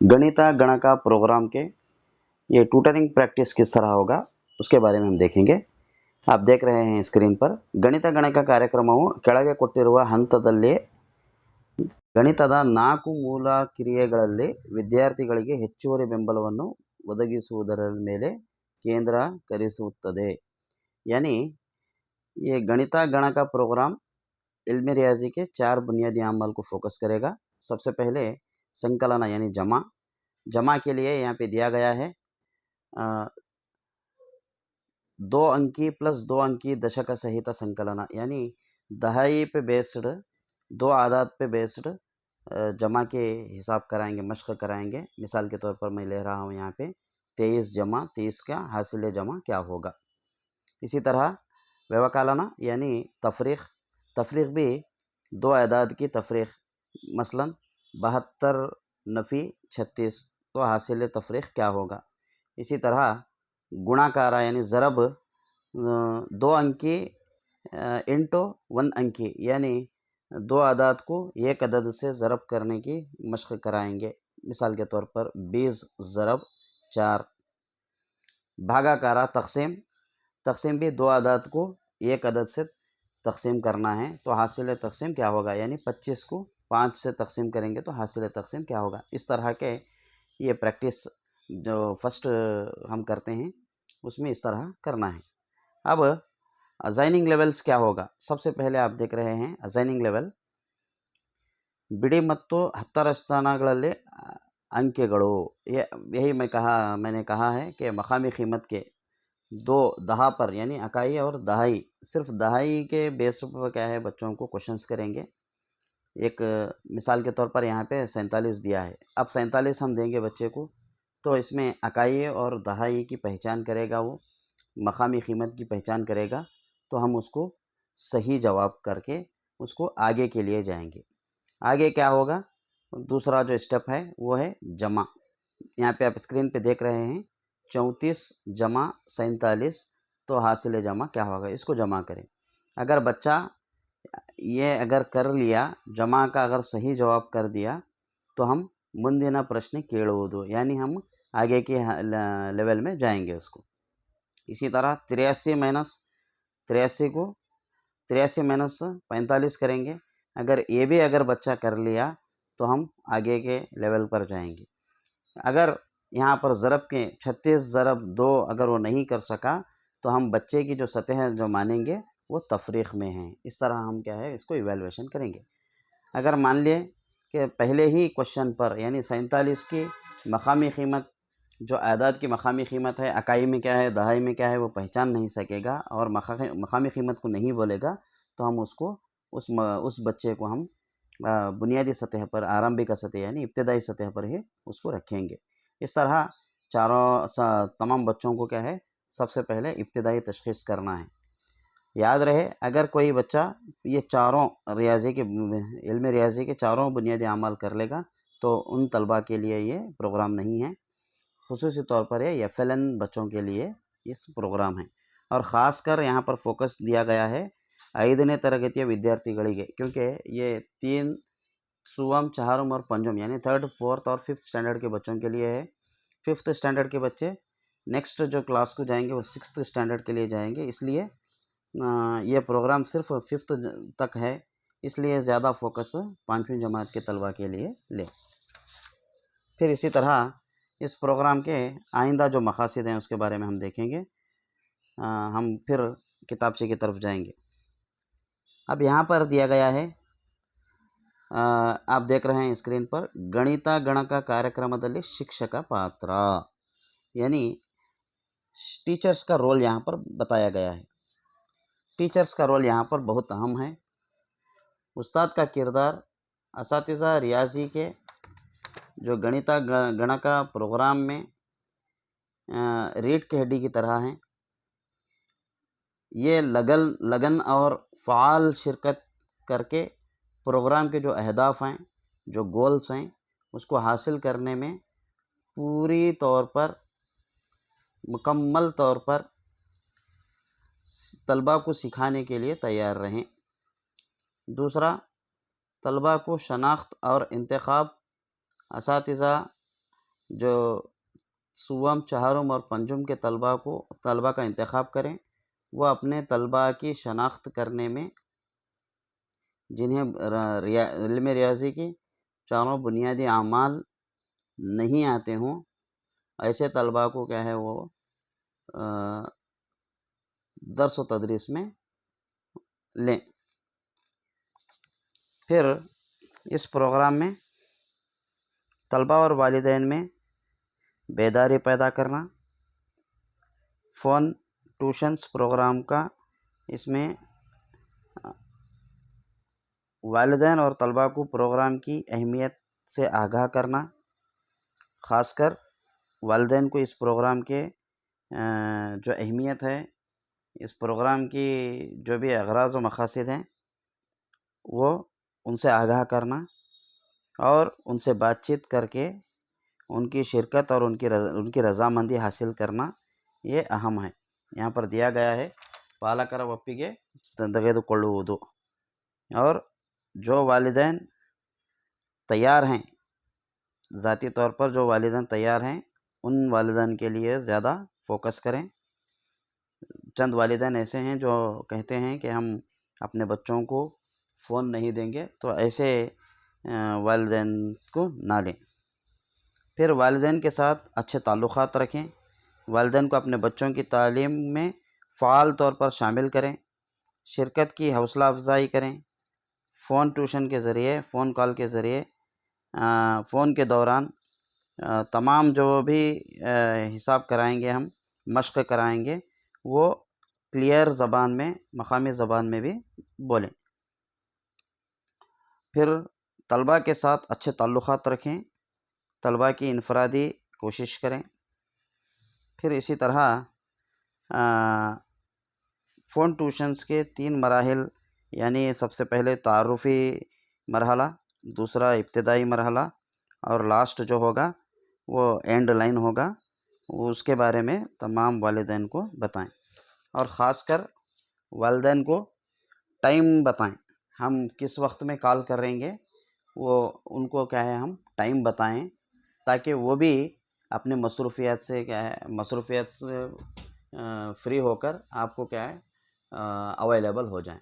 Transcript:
गणिता गणका programme के ये tutoring practice किस तरह होगा उसके बारे में हम देखेंगे। आप देख रहे हैं स्क्रीन पर ಗಣಿತ ಗಣಕ ಕಾರ್ಯಕ್ರಮವು ಕೆಳಗೆ ಕೊಟ್ಟಿರುವ ಹಂತದಲ್ಲಿ ಗಣಿತದ 4 ಮೂಲ ಕ್ರಿಯೆಗಳಲ್ಲಿ ವಿದ್ಯಾರ್ಥಿಗಳಿಗೆ ಹೆಚ್ಚುವರಿ ಬೆಂಬಲವನ್ನು ಒದಗಿಸುವುದರ ಮೇಲೆ ಕೇಂದ್ರೀಕರಿಸುತ್ತದೆ। यानी ये गणिता गणका प्रोग्राम इल्म रियाजी के 4 बुनियादी अमल को फोकस करेगा। सबसे पहले संकलना यानी जमा। जमा के लिए यहाँ पे दिया गया है 2 अंकी प्लस 2 अंकी दशक सहित संकलना, यानी दहाई पे बेस्ड 2 आदाद पे बेस्ड जमा के हिसाब कराएंगे, मश्क कराएंगे। मिसाल के तौर पर मैं ले रहा हूँ यहाँ पे 23 जमा 30 का हासिल जमा क्या होगा। इसी तरह व्यवकलना यानी तफरीक भी 2 आदाद की तफरीक, मसलन 72 नफ़ी 36 तो हासिल तफरीक क्या होगा। इसी तरह गुणाकारा यानी ज़रब 2 अंकी इंटू 1 अंकी, यानी 2 आदाद को एक अदद से ज़रब करने की मश्क कराएंगे। मिसाल के तौर पर 20 ज़रब 4। भागाकारा तक़सीम भी 2 आदाद को एक अदद से तक़सीम करना है तो हासिल तक़सीम क्या होगा, यानी 25 को 5 से तक़सीम करेंगे तो हासिल तक़सीम क्या होगा। इस तरह के ये प्रैक्टिस जो फर्स्ट हम करते हैं उसमें इस तरह करना है। अब असाइनिंग लेवल्स क्या होगा। सबसे पहले आप देख रहे हैं असाइनिंग लेवल बिड़ी ಮತ್ತು 10ರ ಸ್ಥಾನಗಳಲ್ಲಿ अंकेಗಳು। यही मैंने कहा है कि मकामी कीमत के 2 दहा पर यानी इकाई और दहाई, सिर्फ दहाई के बेस पर क्या है बच्चों को क्वेश्चंस करेंगे। एक मिसाल के तौर पर यहाँ पे 47 दिया है। अब 47 हम देंगे बच्चे को तो इसमें इकाई और दहाई की पहचान करेगा, वो मकामी कीमत की पहचान करेगा तो हम उसको सही जवाब करके उसको आगे के लिए जाएंगे। आगे क्या होगा, दूसरा जो स्टेप है वो है जमा। यहाँ पे आप स्क्रीन पे देख रहे हैं 34 जमा 47 तो हासिल जमा क्या होगा, इसको जमा करें। अगर बच्चा ये अगर कर लिया, जमा का अगर सही जवाब कर दिया तो हम ಮುಂದಿನ ಪ್ರಶ್ನೆ ಕೇಳುವುದು यानी हम आगे के लेवल में जाएंगे उसको। इसी तरह 83 माइनस 45 करेंगे। अगर ये भी अगर बच्चा कर लिया तो हम आगे के लेवल पर जाएंगे। अगर यहाँ पर ज़रब के 36 ज़रब 2 अगर वो नहीं कर सका तो हम बच्चे की जो सतह जो मानेंगे वो तफरीक में है। इस तरह हम क्या है इसको इवैल्यूएशन करेंगे। अगर मान लिए कि पहले ही क्वेश्चन पर यानी 47 की मकामी कीमत, जो आदाद की मकामी कीमत है, इकाई में क्या है दहाई में क्या है वो पहचान नहीं सकेगा और मकामी कीमत को नहीं बोलेगा तो हम उसको उस बच्चे को हम बुनियादी सतह पर, आरंभिक सतह यानी इब्तदाई सतह पर ही उसको रखेंगे। इस तरह तमाम बच्चों को क्या है सबसे पहले इब्तदाई तशख़ीस करना है। याद रहे अगर कोई बच्चा ये चारों रियाजी के इल्म रियाजी के चारों बुनियादी अमाल कर लेगा तो उन तलबा के लिए ये प्रोग्राम नहीं है। खुसूसी तौर पर ये FLN बच्चों के लिए इस प्रोग्राम है और ख़ासकर यहाँ पर फोकस दिया गया है 5ನೇ ತರಗತಿಯ ವಿದ್ಯಾರ್ಥಿಗಳಿಗೆ, क्योंकि ये 3 सुवम चहारम और पंजम यानी 3rd 4th और 5th स्टैंडर्ड के बच्चों के लिए है। 5th स्टैंडर्ड के बच्चे नेक्स्ट जो क्लास को जाएंगे वो 6th स्टैंडर्ड के लिए जाएंगे, इसलिए ये प्रोग्राम सिर्फ 5th तक है, इसलिए ज़्यादा फोकस 5वीं जमात के तलबा के लिए ले। फिर इसी तरह इस प्रोग्राम के आइंदा जो मकासद हैं उसके बारे में हम देखेंगे। हम फिर किताबचे की तरफ जाएंगे। अब यहाँ पर दिया गया है, आप देख रहे हैं स्क्रीन पर ಗಣಿತ ಗಣಕ ಕಾರ್ಯಕ್ರಮದಲ್ಲಿ ಶಿಕ್ಷಕ पात्र, यानी टीचर्स का रोल यहाँ पर बताया गया है। टीचर्स का रोल यहाँ पर बहुत अहम है। उस्ताद का किरदार असातिज़ा रियाजी के जो गणिता गणका प्रोग्राम में रीढ़ की हड्डी की तरह हैं। ये लगन और फ़ाल शिरकत करके प्रोग्राम के जो अहदाफ हैं, जो गोल्स हैं, उसको हासिल करने में पूरी तौर पर मुकम्मल तौर पर तलबा को सिखाने के लिए तैयार रहें। दूसरा, तलबा को शनाख्त और इंतखाब असातिज़ा جو سوم، چہارم اور پنجم کے طلبہ کا انتخاب کریں، وہ اپنے طلبہ کی شناخت کرنے میں جنہیں علم ریاضی کی چاروں بنیادی اعمال نہیں آتے ہوں، ایسے طلبہ کو کیا ہے وہ درس و تدریس میں لیں۔ پھر اس پروگرام میں طلبہ اور والدین میں بیداری پیدا کرنا، فون ٹیوشنس پروگرام کا اس میں والدین اور طلبہ کو پروگرام کی اہمیت سے آگاہ کرنا، خاص کر والدین کو اس پروگرام کے جو اہمیت ہے، اس پروگرام کی جو بھی اغراض و مقاصد ہیں وہ ان سے آگاہ کرنا اور ان سے بات چیت کر کے ان کی شرکت اور ان کی رضامندی حاصل کرنا یہ اہم ہے۔ یہاں پر دیا گیا ہے پالکر ಒಪ್ಪಿಗೆ ತೆಗೆದುಕೊಳ್ಳುವುದು، اور جو والدین تیار ہیں، ذاتی طور پر جو والدین تیار ہیں ان والدین کے لیے زیادہ فوکس کریں۔ چند والدین ایسے ہیں جو کہتے ہیں کہ ہم اپنے بچوں کو فون نہیں دیں گے، تو ایسے والدین کو نہ لیں۔ پھر والدین کے ساتھ اچھے تعلقات رکھیں، والدین کو اپنے بچوں کی تعلیم میں فعال طور پر شامل کریں، شرکت کی حوصلہ افزائی کریں، فون ٹیوشن کے ذریعے، فون کال کے ذریعے، فون کے دوران تمام جو بھی حساب کرائیں گے، ہم مشق کرائیں گے، وہ کلیئر زبان میں، مقامی زبان میں بھی بولیں۔ پھر طلبہ کے ساتھ اچھے تعلقات رکھیں، طلبہ کی انفرادی کوشش کریں۔ پھر اسی طرح فون ٹیوشنز کے 3 مراحل، یعنی سب سے پہلے تعارفی مرحلہ، دوسرا ابتدائی مرحلہ، اور لاسٹ جو ہوگا وہ اینڈ لائن ہوگا، اس کے بارے میں تمام والدین کو بتائیں، اور خاص کر والدین کو ٹائم بتائیں، ہم کس وقت میں کال کریں گے وہ ان کو کیا ہے ہم ٹائم بتائیں، تاکہ وہ بھی اپنے مصروفیات سے فری ہو کر آپ کو کیا ہے اویلیبل ہو جائیں۔